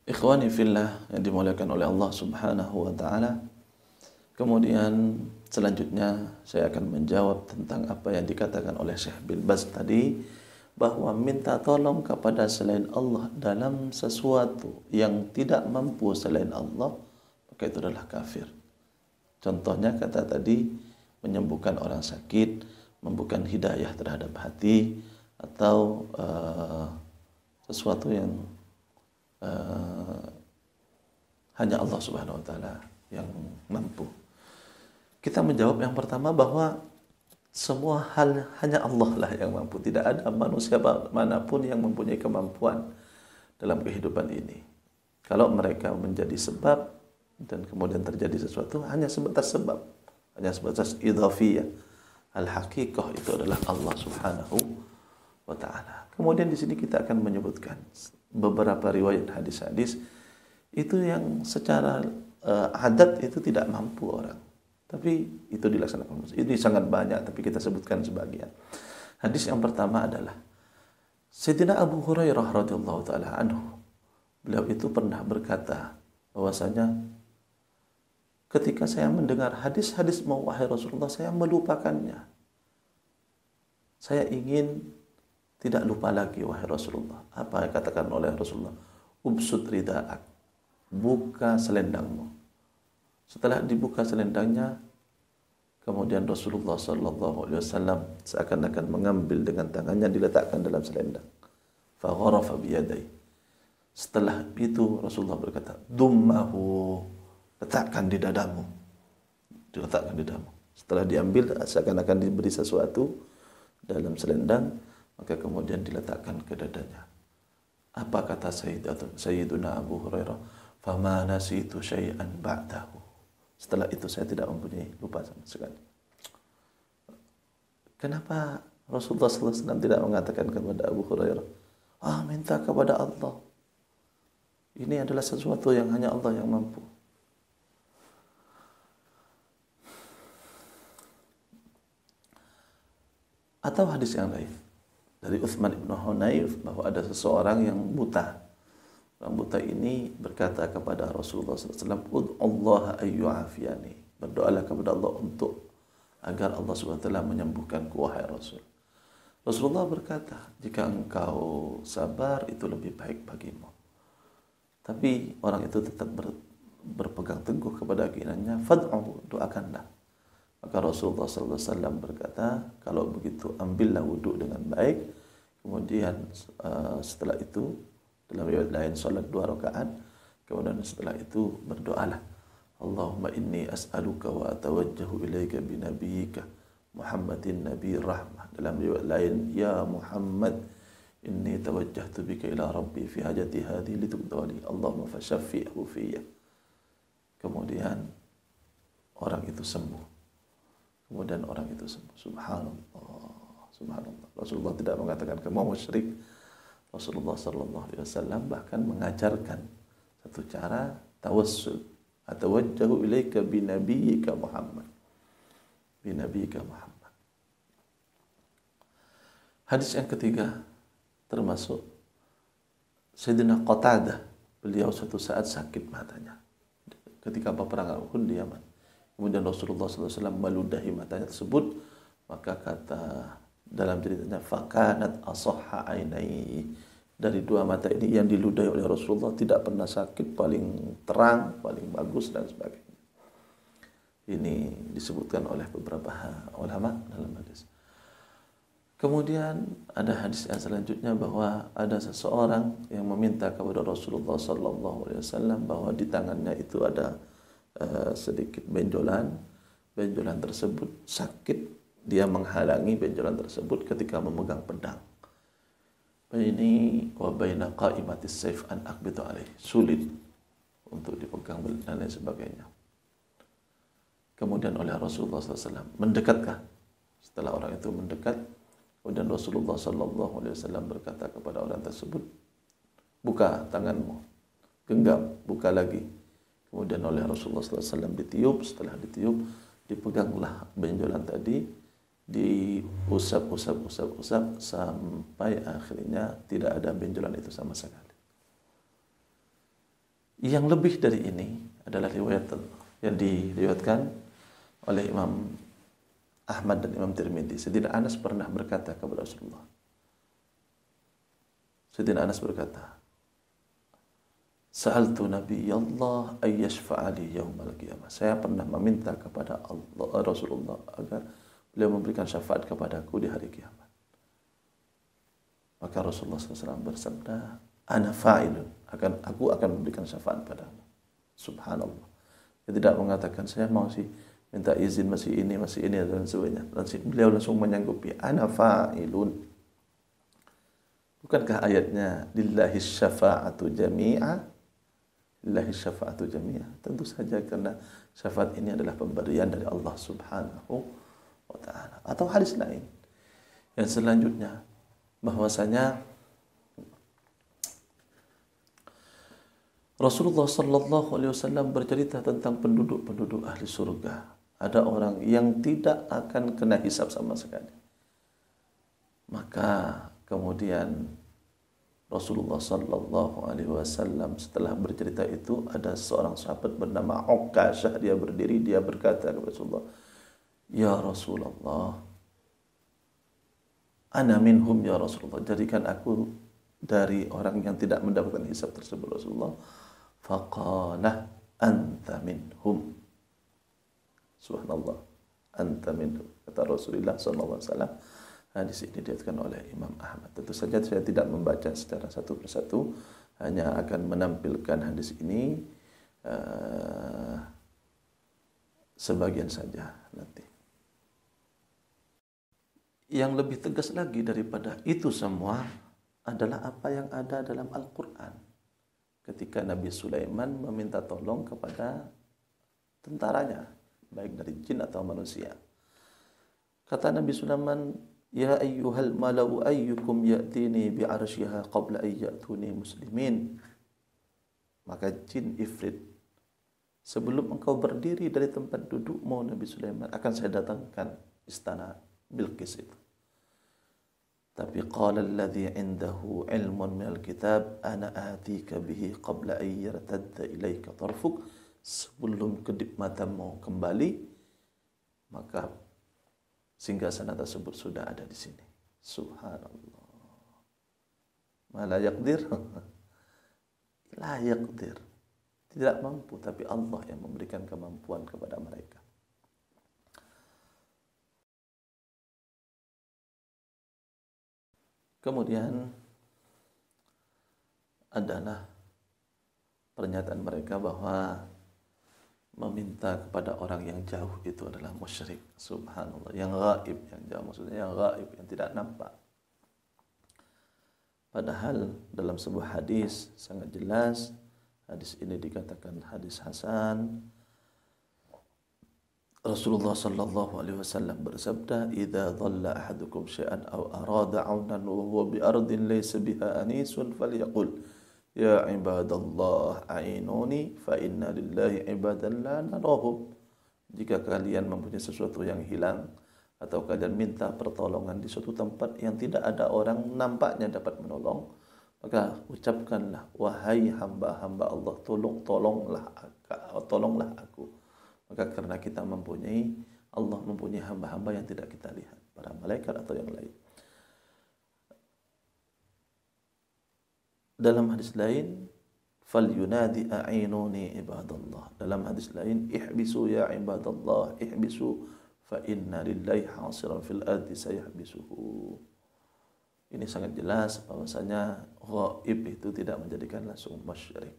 Ikhwani fillah yang dimuliakan oleh Allah Subhanahu wa taala. Kemudian selanjutnya saya akan menjawab tentang apa yang dikatakan oleh Syekh bin Baz tadi, bahwa minta tolong kepada selain Allah dalam sesuatu yang tidak mampu selain Allah, maka itu adalah kafir. Contohnya kata tadi, menyembuhkan orang sakit, memberikan hidayah terhadap hati, atau sesuatu yang hanya Allah Subhanahu wa taala yang mampu. Kita menjawab yang pertama bahwa semua hal hanya Allah lah yang mampu. Tidak ada manusia manapun yang mempunyai kemampuan dalam kehidupan ini. Kalau mereka menjadi sebab dan kemudian terjadi sesuatu, hanya sebatas sebab, hanya sebatas idhafiyah. Al-haqiqah itu adalah Allah Subhanahu wa taala. Kemudian di sini kita akan menyebutkan beberapa riwayat hadis-hadis itu yang secara adat itu tidak mampu orang, tapi itu dilaksanakan. Ini sangat banyak, tapi kita sebutkan sebagian. Hadis yang pertama adalah Sayyidina Abu Hurairah radhiyallahu taala anhu. Beliau itu pernah berkata bahwasanya ketika saya mendengar hadis-hadis wahai Rasulullah, saya melupakannya. Saya ingin tidak lupa lagi wahai Rasulullah. Apa yang katakan oleh Rasulullah? Ubsut rida'ak, buka selendangmu. Setelah dibuka selendangnya, kemudian Rasulullah sallallahu alaihi wasallam seakan-akan mengambil dengan tangannya, diletakkan dalam selendang. Fa gharafa bi yadayhi. Setelah itu Rasulullah berkata, "Dummahu, letakkan di dadamu." Diletakkan di dadamu. Setelah diambil seakan-akan diberi sesuatu dalam selendang, maka kemudian diletakkan ke dadanya. Apa kata Sayyiduna Abu Hurairah? "Fama nasitu syai'an ba'dahu." Setelah itu saya tidak mempunyai lupa sama sekali. Kenapa Rasulullah SAW tidak mengatakan kepada Abu Hurairah, minta kepada Allah. Ini adalah sesuatu yang hanya Allah yang mampu. Atau hadis yang lain dari Utsman ibn Hunayf, bahwa ada seseorang yang buta. Orang buta ini berkata kepada Rasulullah SAW, "Ud'ullaha ayyu'afiyani." Berdoalah kepada Allah untuk agar Allah SWT menyembuhkanku wahai Rasul. Rasulullah berkata, jika engkau sabar itu lebih baik bagimu. Tapi orang itu tetap berpegang teguh kepada keinginannya. Fad'uhu, doakanlah. Maka Rasulullah SAW berkata, kalau begitu ambillah wudhu dengan baik. Kemudian setelah itu, dalam riwayat lain salat 2 rakaat. Kemudian setelah itu berdoalah, Allahumma inni as'aluka wa atawajjahu ilaika binabiyyika Muhammadin Nabi Rahmah. Dalam riwayat lain, ya Muhammad, inni tawajjahtu bika ila Rabbi fi hajati hadhi lituqdali Allahumma fashaffi'hu fiyya. Kemudian orang itu sembuh. Kemudian orang itu sembuh. Subhanallah, subhanallah. Rasulullah tidak mengatakan kamu musyrik. Rasulullah sallallahu alaihi wasallam bahkan mengajarkan satu cara tawassul. Atawajjahu ilaika binabiyyika Muhammad. Binabiyyika Muhammad. Hadis yang ketiga termasuk Sayyidina Qatadah. Beliau suatu saat sakit matanya ketika peperangan Uhud di Yaman. Kemudian Rasulullah SAW meludahi matanya tersebut. Maka kata dalam ceritanya, fakanat asahha ainai. Dari 2 mata ini yang diludahi oleh Rasulullah tidak pernah sakit, paling terang, paling bagus dan sebagainya. Ini disebutkan oleh beberapa ulama dalam hadis. Kemudian ada hadis yang selanjutnya bahwa ada seseorang yang meminta kepada Rasulullah SAW bahwa di tangannya itu ada sedikit benjolan. Benjolan tersebut sakit. Dia menghalangi benjolan tersebut ketika memegang pedang. Ini wa baina qa'imatis sayf an aqbitu alaihi. Sulit untuk dipegang dan lain sebagainya. Kemudian oleh Rasulullah SAW, mendekatkah? Setelah orang itu mendekat, kemudian Rasulullah SAW berkata kepada orang tersebut, buka tanganmu, genggam, buka lagi. Kemudian oleh Rasulullah SAW ditiup, setelah ditiup, dipeganglah benjolan tadi, diusap sampai akhirnya tidak ada benjolan itu sama sekali. Yang lebih dari ini adalah riwayat yang diriwayatkan oleh Imam Ahmad dan Imam Tirmidzi. Sayyidina Anas pernah berkata kepada Rasulullah. Sayyidina Anas berkata, Sa'altu Nabi Allah ay yashfa'a li yaumal qiyamah. Saya pernah meminta kepada Allah, Rasulullah agar beliau memberikan syafaat kepadaku di hari kiamat. Maka Rasulullah SAW bersabda, Ana fa'ilun, aku akan memberikan syafaat padamu. Subhanallah. Dia tidak mengatakan saya mau sih minta izin masih ini dan sebagainya. Beliau langsung menyanggupi, Ana fa'ilun. Bukankah ayatnya lillahi syafa'atu jami'a? Lillahi syafa'atu jami'a. Tentu saja karena syafaat ini adalah pemberian dari Allah Subhanahu wa ta'ala. Atau hadis lain yang selanjutnya bahwasanya Rasulullah sallallahu alaihi wasallam bercerita tentang penduduk-penduduk ahli surga. Ada orang yang tidak akan kena hisab sama sekali. Maka kemudian Rasulullah sallallahu alaihi wasallam setelah bercerita itu, ada seorang sahabat bernama Uqashah, dia berdiri, dia berkata kepada Rasulullah, "Ya Rasulullah, ana minhum ya Rasulullah, jadikan aku dari orang yang tidak mendapatkan hisab tersebut Rasulullah." Faqala anta minhum. Subhanallah, anta minhum, kata Rasulullah sallallahu alaihi wasallam. Hadis ini diriwayatkan oleh Imam Ahmad. Tentu saja saya tidak membaca secara satu persatu, hanya akan menampilkan hadis ini sebagian saja nanti. Yang lebih tegas lagi daripada itu semua adalah apa yang ada dalam Al-Quran. Ketika Nabi Sulaiman meminta tolong kepada tentaranya, baik dari jin atau manusia. Kata Nabi Sulaiman, "Ya ayyuhal malau ayyukum ya'tini bi'arsyiha qabla an ya'tuni muslimin." Maka jin ifrit, sebelum engkau berdiri dari tempat dudukmu Nabi Sulaiman, akan saya datangkan istana Bilqis itu. Tapi qala alladhi indahu ilmun minal kitab ana atika bihi qabla an yartadda ilaika tarfuk. Sebelum kedip matamu kembali, maka singgasana tersebut sudah ada di sini. Subhanallah. Ma la yaqdir. La yaqdir. Tidak mampu, tapi Allah yang memberikan kemampuan kepada mereka. Kemudian adalah pernyataan mereka bahwa meminta kepada orang yang jauh itu adalah musyrik. Subhanallah, yang gaib, yang jauh, maksudnya yang gaib, yang tidak nampak. Padahal dalam sebuah hadis sangat jelas, hadis ini dikatakan hadis hasan. Rasulullah sallallahu alaihi wasallam bersabda, "Idza dhalla ahadukum syai'an aw arada 'aunan wa huwa bi ardin laysa biha anisun falyaqul ya ibadallah a'inuni fa inna lillahi ibadan la narahum." Jika kalian mempunyai sesuatu yang hilang atau kalian minta pertolongan di suatu tempat yang tidak ada orang nampaknya dapat menolong, maka ucapkanlah, "Wahai hamba-hamba Allah, tolonglah aku." Maka karena kita Allah mempunyai hamba-hamba yang tidak kita lihat, para malaikat atau yang lain. Dalam hadis lain, "Falyunadi a'inuni ibadallah." Dalam hadis lain, "Ihbisu ya ibadallah, ihbisu fa inna lillahi hasiran fil ardi sayahbisuhu." Ini sangat jelas bahwasanya ghaib itu tidak menjadikan langsung musyrik.